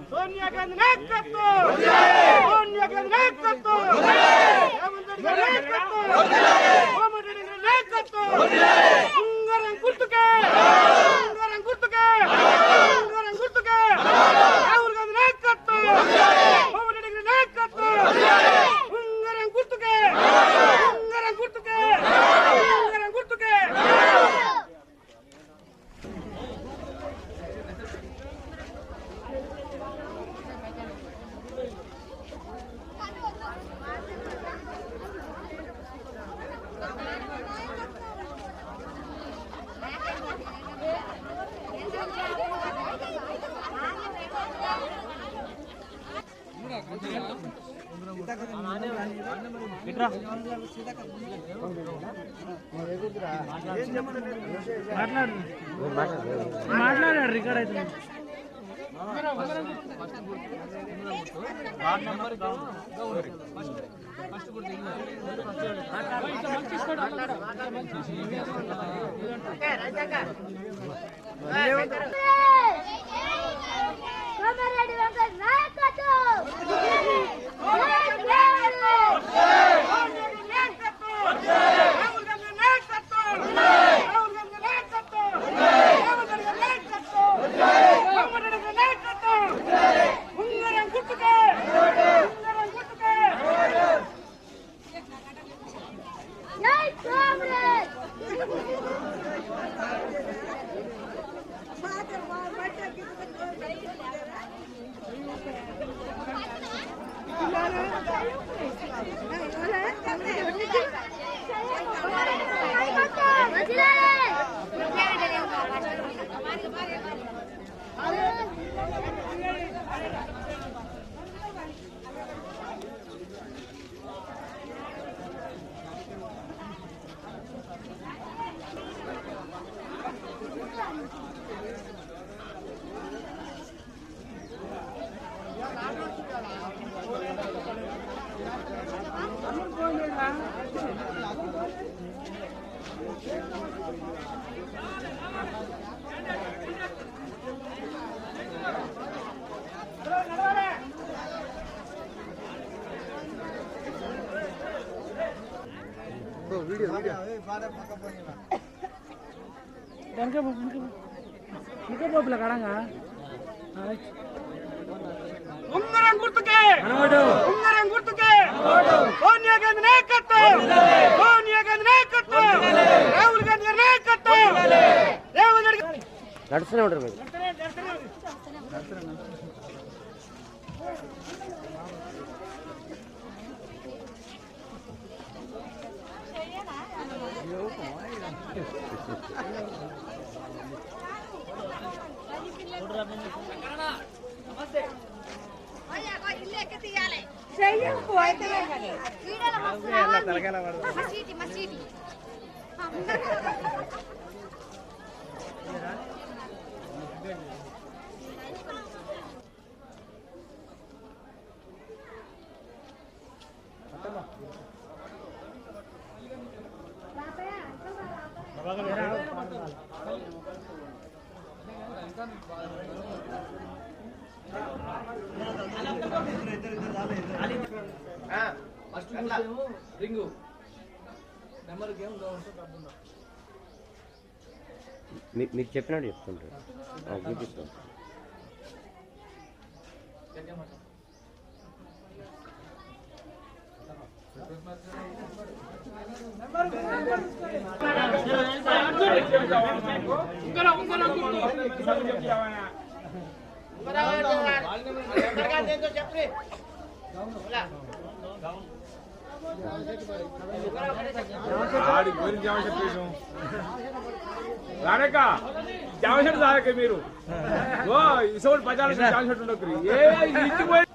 సోనియా గాంధీ నాయకత్వం సోనియా గాంధీ నాయకత్వం రేవంత్ రెడ్డి గారి నాయకత్వం కోమటి రెడ్డి గారి నాయకత్వం ఉంగరం గుర్తుకే ఉంగరం గుర్తుకే ఉంగరం గుర్తుకే రాహుల్ గాంధీ నాయకత్వం కోమటి రెడ్డి గారి నాయకత్వం ఉంగరం గుర్తుకే ఉంగరం గుర్తుకే ఉంగరం గుర్తుకే మాట్లాడారు రికార్డ్ అయితే ఉంగరం గుర్తుకే ఉంగరం గుర్తుకే సోనియా గాంధీ నాయకత్వం సోనియా గాంధీ నాయకత్వం రాహుల్ గాంధీ గారి నాయకత్వం రేవంత్ రెడ్డి నడుస్తూనే ఉంటారు మీరు మీకు చెప్పినట్టు చెప్తుంటారు చూపిస్తాను రానక జామ చెట్టు తాగక మీరు ఇసోడు పచాల జామ చెట్టు ఉండకు ఇంటిపోయి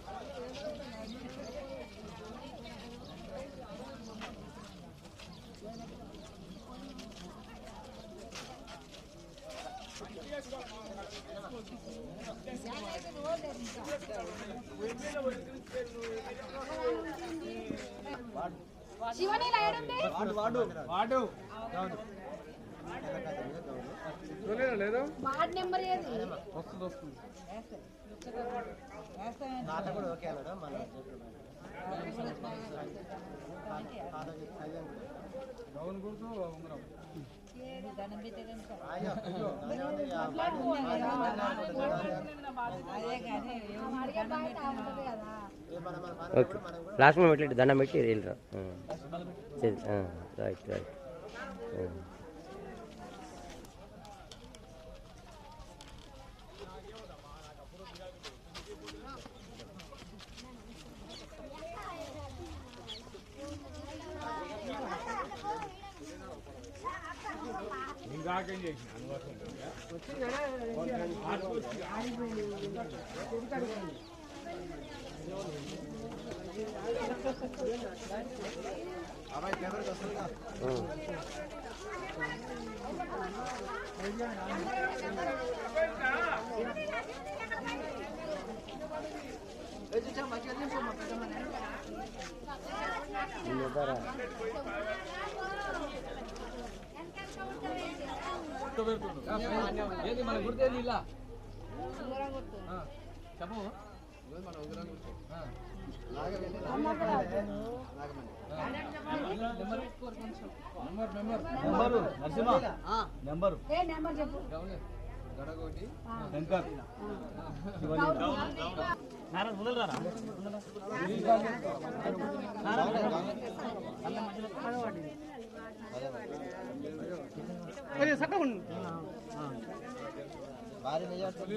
శివని లాయడండి వాడు వార్డ్ నెంబర్ ఏది ఓకే లాస్ట్ మేము పెట్టి దండం పెట్టి వెళ్ళరా రైట్ రైట్ ఇంకాకేం చేసిన అనుభవం ఏది మన గుర్తేది ఇలా చెప్పు నెంబర్ చెప్పు గడగోటి భారీ మెజార్టీ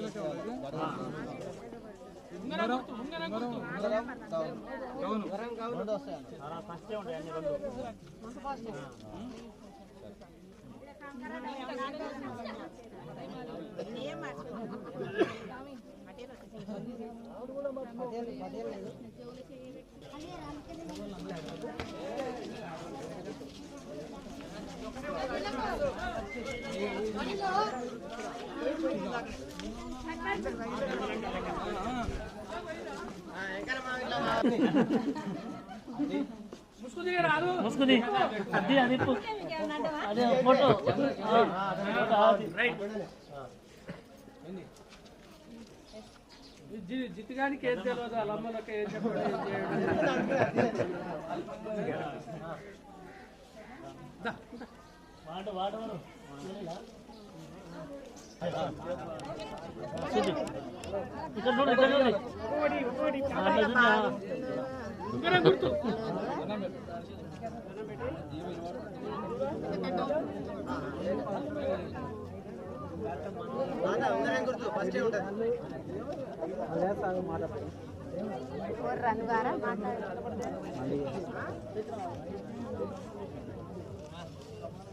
ముసుకుది అది అదే ఫోటో జిత్తుగానికి ఏం తెలియదు వాళ్ళ అమ్మలకి ఏం చెప్పాడు వాడవారు ఇక్కడ గుర్తు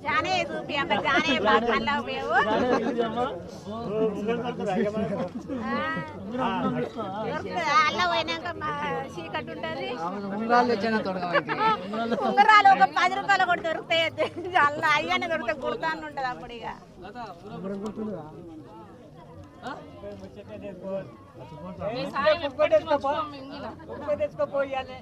जाने सूपी हम जाने बात कर लो बे वो అలా పోయినాక చీకటి ఉంటుంది ఉంగరాలు ఒక 10 రూపాయలు కూడా దొరుకుతాయి అలా అయ్యానే దొరుకుతాయి కుడతాను ఉంటుంది అప్పుడు ఇక తెచ్చుకోపోయాలి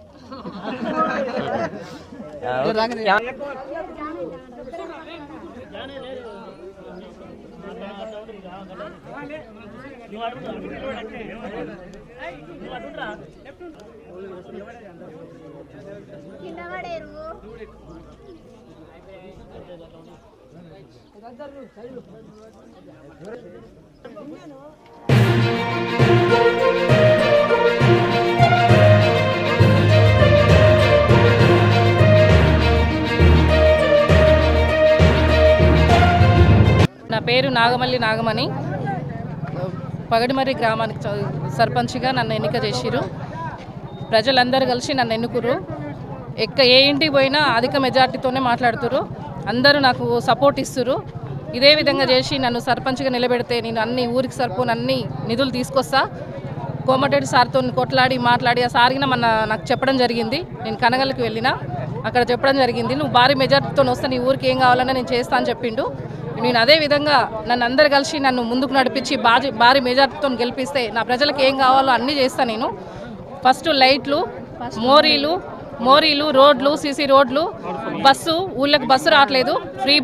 కింద పడేరు నా పేరు నాగమల్లి నాగమణి. పగడిమర్రి గ్రామానికి సర్పంచ్గా నన్ను ఎన్నిక చేసిరు. ప్రజలందరూ కలిసి నన్ను ఎన్నుకురు. ఏ ఇంటికి పోయినా అధిక మెజార్టీతోనే మాట్లాడుతురు. అందరూ నాకు సపోర్ట్ ఇస్తురు. ఇదే విధంగా చేసి నన్ను సర్పంచ్గా నిలబెడితే నేను అన్ని ఊరికి సరిపోని అన్ని నిధులు తీసుకొస్తా. కోమటిరెడ్డి సార్తో కొట్లాడి మాట్లాడి ఆ సారిగిన నాకు చెప్పడం జరిగింది. నేను కనగల్కి వెళ్ళినా అక్కడ చెప్పడం జరిగింది, నువ్వు భారీ మెజార్టీతో వస్తే నీ ఊరికి ఏం కావాలన్నా నేను చేస్తా అని చెప్పిండు. నేను అదే విధంగా నన్ను అందరు కలిసి నన్ను ముందుకు నడిపించి భారీ మెజార్టీతో గెలిపిస్తే నా ప్రజలకు ఏం కావాలో అన్నీ చేస్తాను. నేను ఫస్ట్ లైట్లు, మోరీలు, మోరీలు, రోడ్లు, సీసీ రోడ్లు, బస్సు, ఊళ్ళకి బస్సు రావట్లేదు, ఫ్రీ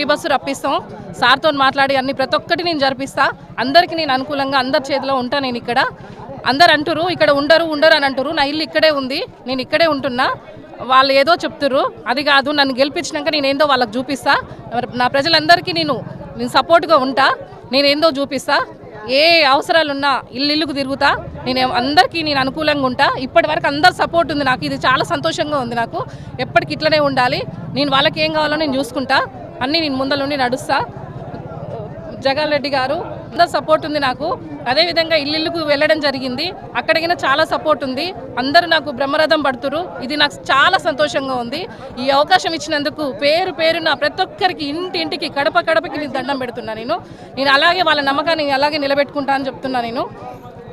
బస్సు రప్పిస్తాం. సార్తో మాట్లాడి అన్ని ప్రతి ఒక్కటి నేను జరిపిస్తా. అందరికీ నేను అనుకూలంగా అందరి చేతిలో ఉంటా. నేను ఇక్కడ అందరు అంటారు ఇక్కడ ఉండరు అని అంటారు. నా ఇల్లు ఇక్కడే ఉంది, నేను ఇక్కడే ఉంటున్నా. వాళ్ళు ఏదో చెప్తుర్రు, అది కాదు. నన్ను గెలిపించినాక నేనేందో వాళ్ళకి చూపిస్తా. నా ప్రజలందరికీ నేను సపోర్ట్గా ఉంటా. నేనేందో చూపిస్తా. ఏ అవసరాలున్నా ఇల్లుకు తిరుగుతా. నేను అందరికీ నేను అనుకూలంగా ఉంటా. ఇప్పటి వరకు అందరు సపోర్ట్ ఉంది నాకు. ఇది చాలా సంతోషంగా ఉంది నాకు. ఎప్పటికి ఇట్లనే ఉండాలి. నేను వాళ్ళకి ఏం కావాలో నేను చూసుకుంటా. అన్నీ నేను ముందర నుండి నడుస్తా. జగన్ రెడ్డి గారు అందరు సపోర్ట్ ఉంది నాకు. అదేవిధంగా ఇల్లుకు వెళ్ళడం జరిగింది, అక్కడికైనా చాలా సపోర్ట్ ఉంది. అందరూ నాకు బ్రహ్మరథం పడుతురు. ఇది నాకు చాలా సంతోషంగా ఉంది. ఈ అవకాశం ఇచ్చినందుకు పేరున ప్రతి ఒక్కరికి ఇంటింటికి గడపకి నేను దండం పెడుతున్నా. నేను అలాగే వాళ్ళ నమ్మకాన్ని అలాగే నిలబెట్టుకుంటా అని చెప్తున్నా. నేను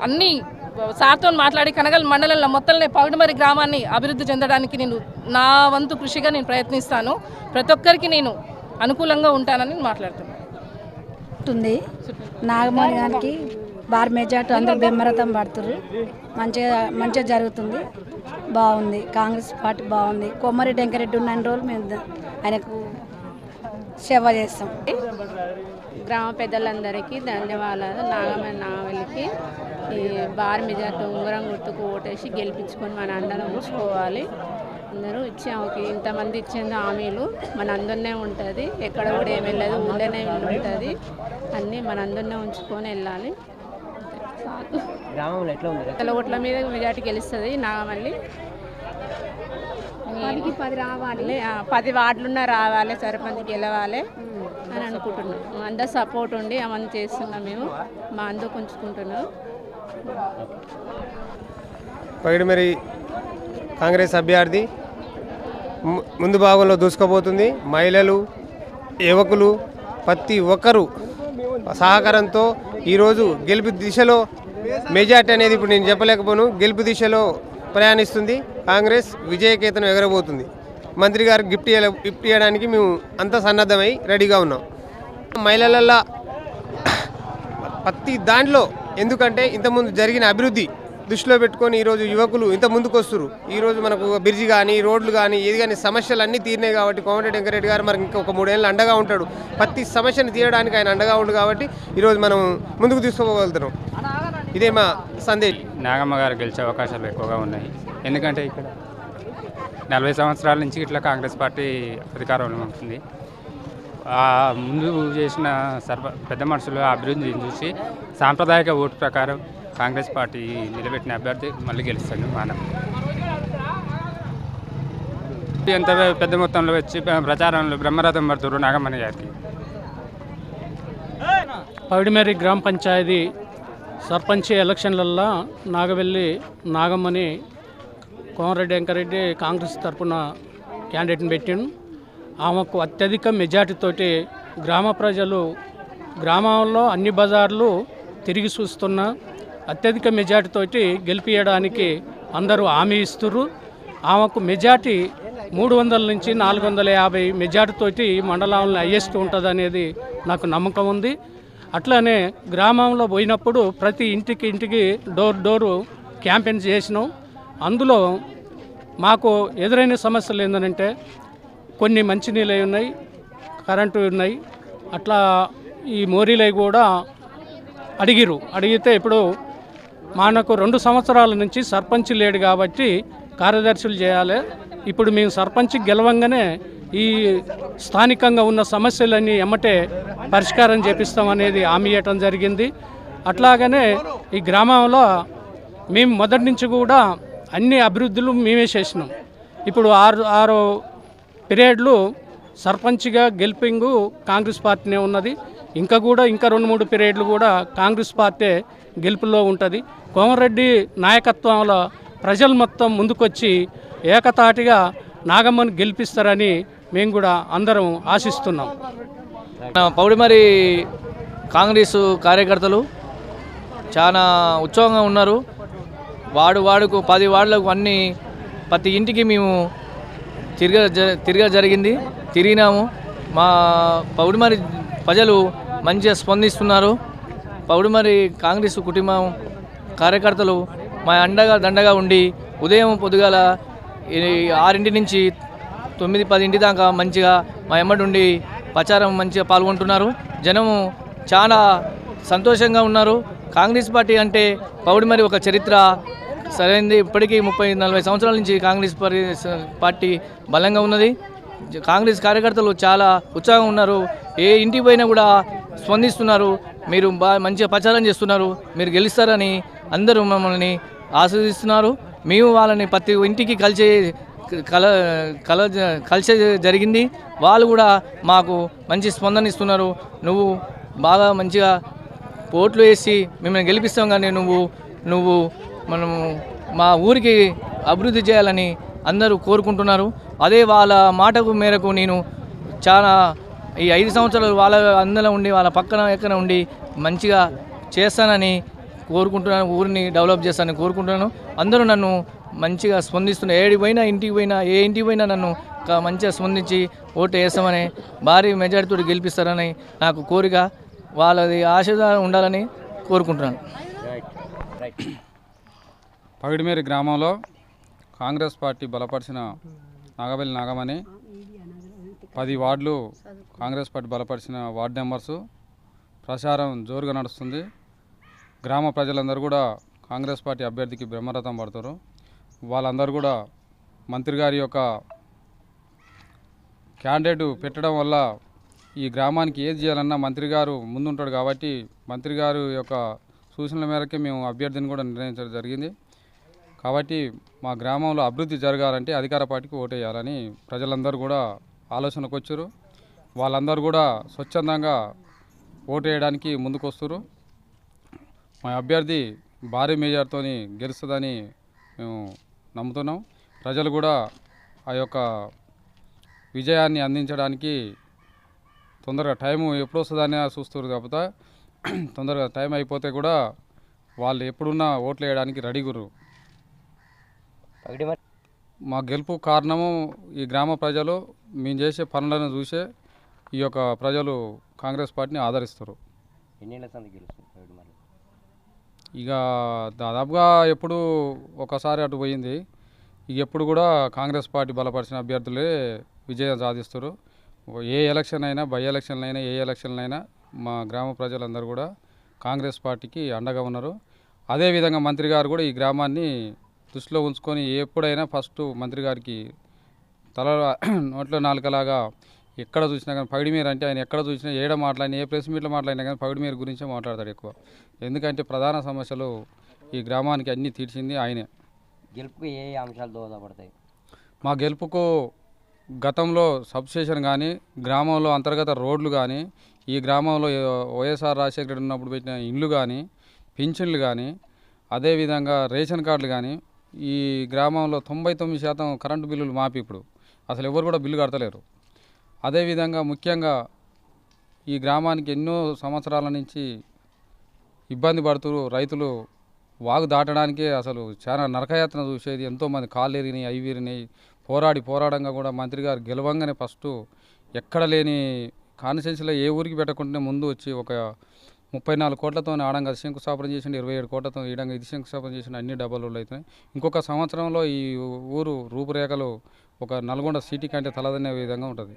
అన్నీ సార్తో మాట్లాడి కనగల్ మండలంలో మొత్తంలో పౌడిమరి గ్రామాన్ని అభివృద్ధి చెందడానికి నేను నా వంతు కృషిగా నేను ప్రయత్నిస్తాను. ప్రతి ఒక్కరికి నేను అనుకూలంగా ఉంటానని మాట్లాడుతున్నాను. నాగమణి గారికి బార్ మెజార్టీ అందరూ బెమ్మరథం పడుతుర్రు. మంచిగా జరుగుతుంది. బాగుంది. కాంగ్రెస్ పార్టీ బాగుంది. కొమ్మరెడ్డి వెంకరెడ్డి ఉన్న రోజులు మేము ఆయనకు సేవ చేస్తాం. గ్రామ పెద్దలందరికీ ధన్యవాదాలు. నాగమణికి ఈ బార్ మెజార్టీ ఉంగరం గుర్తుకు ఓటేసి గెలిపించుకొని మన అండలో ఉంచుకోవాలి. అందరూ ఇచ్చాము. ఇంతమంది ఇచ్చేందు హామీలు మన అందరినే ఉంటుంది. ఎక్కడ కూడా ఏమి వెళ్ళదు, ఊళ్ళోనే ఉంటుంది. అన్నీ మన అందరినే ఉంచుకొని వెళ్ళాలి. గ్రామంలో ఎట్లా ఉంది? ఓట్ల మీద మెజార్టీ గెలుస్తుంది నాగమల్లి. 10 రావాలి, 10 వార్డులున్నా రావాలి, సర్పంచ్ గెలవాలి అని అనుకుంటున్నాం. అందరు సపోర్ట్ ఉండి అవన్నీ చేస్తున్నాం. మేము మా అందరూ ఉంచుకుంటున్నాం. పైడిమరి కాంగ్రెస్ అభ్యర్థి ముందు భాగంలో దూసుకుపోతుంది. మహిళలు, యువకులు ప్రతి ఒక్కరూ సహకారంతో ఈరోజు గెలుపు దిశలో మెజార్టీ అనేది ఇప్పుడు నేను చెప్పలేకపోను. గెలుపు దిశలో ప్రయాణిస్తుంది. కాంగ్రెస్ విజయకేతనం ఎగరబోతుంది. మంత్రి గారు గిఫ్ట్ ఇవ్వడానికి మేము అంతా సన్నద్ధమై రెడీగా ఉన్నాం. మహిళలల్లో ప్రతి దాంట్లో ఎందుకంటే ఇంతకుముందు జరిగిన అభివృద్ధి దృష్టిలో పెట్టుకొని ఈరోజు యువకులు ఇంత ముందుకు వస్తున్నారు. ఈరోజు మనకు బ్రిడ్జి కానీ రోడ్లు కానీ ఏది కానీ సమస్యలు అన్నీ తీరినాయి కాబట్టి కోమటిరెడ్డి వెంకరెడ్డి గారు మనకి ఇంకా ఒక 3 ఏళ్ళు అండగా ఉంటాడు. ప్రతి సమస్యను తీయడానికి ఆయన అండగా ఉండు కాబట్టి ఈరోజు మనం ముందుకు తీసుకోగలుగుతున్నాం. ఇదే మా సందేశం. నాగమ్మ గారు గెలిచే అవకాశాలు ఎక్కువగా ఉన్నాయి. ఎందుకంటే ఇక్కడ 40 సంవత్సరాల నుంచి ఇట్లా కాంగ్రెస్ పార్టీ అధికారంలో ఉంటుంది. ముందు చేసిన పెద్ద మనుషులు అభివృద్ధిని చూసి సాంప్రదాయక ఓటు ప్రకారం కాంగ్రెస్ పార్టీ నిలబెట్టిన అభ్యర్థి మళ్ళీ గెలుస్తాడు. మనం ఎంత పెద్ద మొత్తంలో వచ్చి ప్రచారంలో బ్రహ్మరథం పడుతున్నారు నాగమణి గారికి. పౌడిమేరి గ్రామ పంచాయతీ సర్పంచ్ ఎలక్షన్లల్లో నాగమణి కోమరెడ్డి వెంకరెడ్డి కాంగ్రెస్ తరఫున క్యాండిడేట్ని పెట్టిండు. ఆమెకు అత్యధిక మెజార్టీతోటి గ్రామ ప్రజలు గ్రామంలో అన్ని బజార్లు తిరిగి చూస్తున్న అత్యధిక మెజార్టీతోటి గెలిపించడానికి అందరూ హామీ ఇస్తున్నారు. ఆమెకు మెజార్టీ 300 నుంచి 450 మెజార్టీతోటి మండలంలో హైయెస్ట్ ఉంటుంది అనేది నాకు నమ్మకం ఉంది. అట్లనే గ్రామంలో పోయినప్పుడు ప్రతి ఇంటికి డోరు క్యాంపెయిన్ చేసినాం. అందులో మాకు ఎదురైన సమస్యలు ఏంటంటే కొన్ని మంచినీళ్ళు ఉన్నాయి, కరెంటు ఉన్నాయి. అట్లా ఈ మోరీలై కూడా అడిగితే ఇప్పుడు మనకు 2 సంవత్సరాల నుంచి సర్పంచ్ లేడు కాబట్టి కార్యదర్శులు చేయాలి. ఇప్పుడు మేము సర్పంచ్ గెలవంగానే ఈ స్థానికంగా ఉన్న సమస్యలన్నీ ఎమ్మటే పరిష్కారం చేపిస్తామనేది హామీ ఇవ్వటం జరిగింది. అట్లాగనే ఈ గ్రామంలో మేము మొదటి నుంచి కూడా అన్ని అభివృద్ధులు మేమే చేసినాం. ఇప్పుడు 6 పీరియడ్లు సర్పంచ్గా గెలిపింగు కాంగ్రెస్ పార్టీనే ఉన్నది. ఇంకా 2-3 పీరియడ్లు కూడా కాంగ్రెస్ పార్టీ గెలుపులో ఉంటుంది. కోమరెడ్డి నాయకత్వంలో ప్రజలు మొత్తం ముందుకొచ్చి ఏకతాటిగా నాగమ్మని గెలిపిస్తారని మేము కూడా అందరం ఆశిస్తున్నాం. పౌడిమరి కాంగ్రెస్ కార్యకర్తలు చాలా ఉత్సాహంగా ఉన్నారు. వాడుకు 10 వార్డులకు అన్ని ప్రతి ఇంటికి మేము తిరిగినాము. మా పౌడిమరి ప్రజలు మంచిగా స్పందిస్తున్నారు. పౌడిమరి కాంగ్రెస్ కుటుంబం కార్యకర్తలు మా దండగా ఉండి ఉదయం పొద్దుగాల 6 నుంచి 9-10 దాకా మంచిగా మా ఎమ్మటి ఉండి ప్రచారం మంచిగా పాల్గొంటున్నారు. జనము చాలా సంతోషంగా ఉన్నారు. కాంగ్రెస్ పార్టీ అంటే పౌడిమరి ఒక చరిత్ర సరైనది. ఇప్పటికీ 30-40 సంవత్సరాల నుంచి కాంగ్రెస్ పార్టీ బలంగా ఉన్నది. కాంగ్రెస్ కార్యకర్తలు చాలా ఉత్సాహంగా ఉన్నారు. ఏ ఇంటికి పోయినా కూడా స్పందిస్తున్నారు. మీరు మంచిగా ప్రచారం చేస్తున్నారు, మీరు గెలుస్తారని అందరూ మమ్మల్ని ఆశీర్వదిస్తున్నారు. మేము వాళ్ళని ప్రతి ఇంటికి కలిసే జరిగింది. వాళ్ళు కూడా మాకు మంచి స్పందన ఇస్తున్నారు. నువ్వు బాగా మంచిగా ఓట్లు వేసి మిమ్మల్ని గెలిపిస్తాం, కానీ నువ్వు మనము మా ఊరికి అభివృద్ధి చేయాలని అందరూ కోరుకుంటున్నారు. అదే వాళ్ళ మాటకు మేరకు నేను చాలా ఈ 5 సంవత్సరాలు వాళ్ళ అందరూ ఉండి వాళ్ళ పక్కన ఎక్కన ఉండి మంచిగా చేస్తానని కోరుకుంటున్నాను. ఊరిని డెవలప్ చేస్తానని కోరుకుంటున్నాను. అందరూ నన్ను మంచిగా స్పందిస్తున్నారు. ఏడికి పోయినా ఇంటికి పోయినా ఏ ఇంటికి పోయినా నన్ను మంచిగా స్పందించి ఓటు వేస్తామని భారీ మెజారిటీతో గెలిపిస్తారని నాకు కోరిక. వాళ్ళది ఆశీర్వాదం ఉండాలని కోరుకుంటున్నాను. పగిడిమేరి గ్రామంలో కాంగ్రెస్ పార్టీ బలపరిచిన నాగబెల్లి నాగమణి 10 వార్డులు కాంగ్రెస్ పార్టీ బలపరిచిన వార్డు మెంబర్సు ప్రచారం జోరుగా నడుస్తుంది. గ్రామ ప్రజలందరూ కూడా కాంగ్రెస్ పార్టీ అభ్యర్థికి బ్రహ్మరథం పడతారు. వాళ్ళందరూ కూడా మంత్రి గారి యొక్క క్యాండిడేట్ పెట్టడం వల్ల ఈ గ్రామానికి ఏది చేయాలన్నా మంత్రి గారు ముందుంటాడు కాబట్టి మంత్రి గారు యొక్క సూచనల మేరకే మేము అభ్యర్థిని కూడా నిర్ణయించడం జరిగింది. కాబట్టి మా గ్రామంలో అభివృద్ధి జరగాలంటే అధికార పార్టీకి ఓటేయాలని ప్రజలందరూ కూడా ఆలోచనకు వచ్చారు. వాళ్ళందరూ కూడా స్వచ్ఛందంగా ఓటేయడానికి ముందుకొస్తారు. మా అభ్యర్థి భారీ మెజార్టీతో గెలుస్తుందని మేము నమ్ముతున్నాం. ప్రజలు కూడా ఆ యొక్క విజయాన్ని అందించడానికి తొందరగా టైం ఎప్పుడు వస్తుందని చూస్తారు కాకపోతే తొందరగా టైం అయిపోతే కూడా వాళ్ళు ఎప్పుడున్నా ఓట్లు వేయడానికి రెడీగురు. మా గెలుపు కారణము ఈ గ్రామ ప్రజలు మేము చేసే పనులను చూసే ఈ యొక్క ప్రజలు కాంగ్రెస్ పార్టీని ఆదరిస్తారు. ఇక దాదాపుగా ఎప్పుడు ఒకసారి అటు పోయింది. ఇక ఎప్పుడు కూడా కాంగ్రెస్ పార్టీ బలపరిచిన అభ్యర్థులే విజయం సాధిస్తారు. ఏ ఎలక్షన్ అయినా బై ఎలక్షన్లైనా ఏ ఎలక్షన్లైనా మా గ్రామ ప్రజలందరూ కూడా కాంగ్రెస్ పార్టీకి అండగా ఉన్నారు. అదేవిధంగా మంత్రి గారు కూడా ఈ గ్రామాన్ని దృష్టిలో ఉంచుకొని ఎప్పుడైనా ఫస్ట్ మంత్రి గారికి తల నోట్లో నాలుకలాగా ఎక్కడ చూసినా కానీ పగిడిమేర అంటే ఆయన ఎక్కడ చూసినా ఏడ మాట్లాడినా ఏ ప్రెస్ మీట్లో మాట్లాడినా కానీ పగిడిమేర గురించే మాట్లాడతాడు ఎక్కువ. ఎందుకంటే ప్రధాన సమస్యలు ఈ గ్రామానికి అన్నీ తీర్చింది ఆయనే. గెలుపుకు ఏ అంశాలు దోహదపడతాయి? మా గెలుపుకు గతంలో సబ్స్టేషన్ కానీ గ్రామంలో అంతర్గత రోడ్లు కానీ ఈ గ్రామంలో వైఎస్ఆర్ రాజశేఖర రెడ్డి ఉన్నప్పుడు పెట్టిన ఇండ్లు కానీ పింఛన్లు కానీ అదేవిధంగా రేషన్ కార్డులు కానీ ఈ గ్రామంలో 99% కరెంటు బిల్లులు మాపి ఇప్పుడు అసలు ఎవరు కూడా బిల్లు కడతలేరు. అదేవిధంగా ముఖ్యంగా ఈ గ్రామానికి ఎన్నో సంవత్సరాల నుంచి ఇబ్బంది పడుతూ రైతులు వాగు దాటడానికే అసలు చాలా నరకయాత్ర చూసేది. ఎంతోమంది కాళ్ళు ఎరిగినాయి, అవి ఎరిగినాయి. పోరాడంగా కూడా మంత్రి గారు గెలవంగానే ఫస్ట్ ఎక్కడ లేని కాన్స్టిట్యున్సీలో ఏ ఊరికి పెట్టకుండా ముందు వచ్చి ఒక 34 కోట్లతో ఆడంగా శంకుస్థాపన చేసిండు, 27 కోట్లతో ఈడంగా ఇది శంకుస్థాపన చేసిన అన్ని డబ్బులు అవుతాయి. ఇంకొక సంవత్సరంలో ఈ ఊరు రూపురేఖలు ఒక నల్గొండ సిటీ కంటే తలదనే విధంగా ఉంటుంది.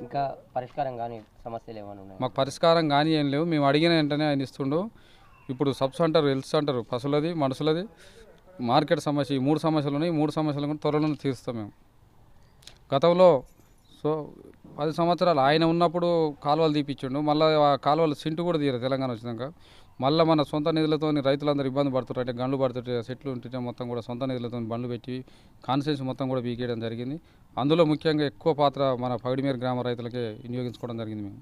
ఇంకా పరిష్కారం కానీ సమస్యలు ఏమైనా ఉన్నాయి? మాకు పరిష్కారం కానీ ఏం లేవు. మేము అడిగిన వెంటనే ఆయన ఇస్తుండు. ఇప్పుడు సబ్ సెంటర్, హెల్త్ సెంటర్, పశువులది, మనుషులది, మార్కెట్ సమస్య, ఈ 3 సమస్యలు ఉన్నాయి. ఈ 3 సమస్యలు కూడా త్వరలో తీరుస్తాం మేము. గతంలో 10 సంవత్సరాలు ఆయన ఉన్నప్పుడు కాలువలు తీపిచ్చిండు. మళ్ళీ ఆ కాలువలు సింటు కూడా తీయరు తెలంగాణ వచ్చినాక. మళ్ళీ మన సొంత నిధులతో రైతులందరూ ఇబ్బంది పడుతారు. అంటే గండ్లు పడుతుంటే చెట్లు ఉంటుంటే మొత్తం కూడా సొంత నిధులతో బండ్లు పెట్టి కాన్స్టిట్యున్సీ మొత్తం కూడా బీకేయడం జరిగింది. అందులో ముఖ్యంగా ఎక్కువ పాత్ర మన పగిడిమేర గ్రామ రైతులకే వినియోగించుకోవడం జరిగింది మేము.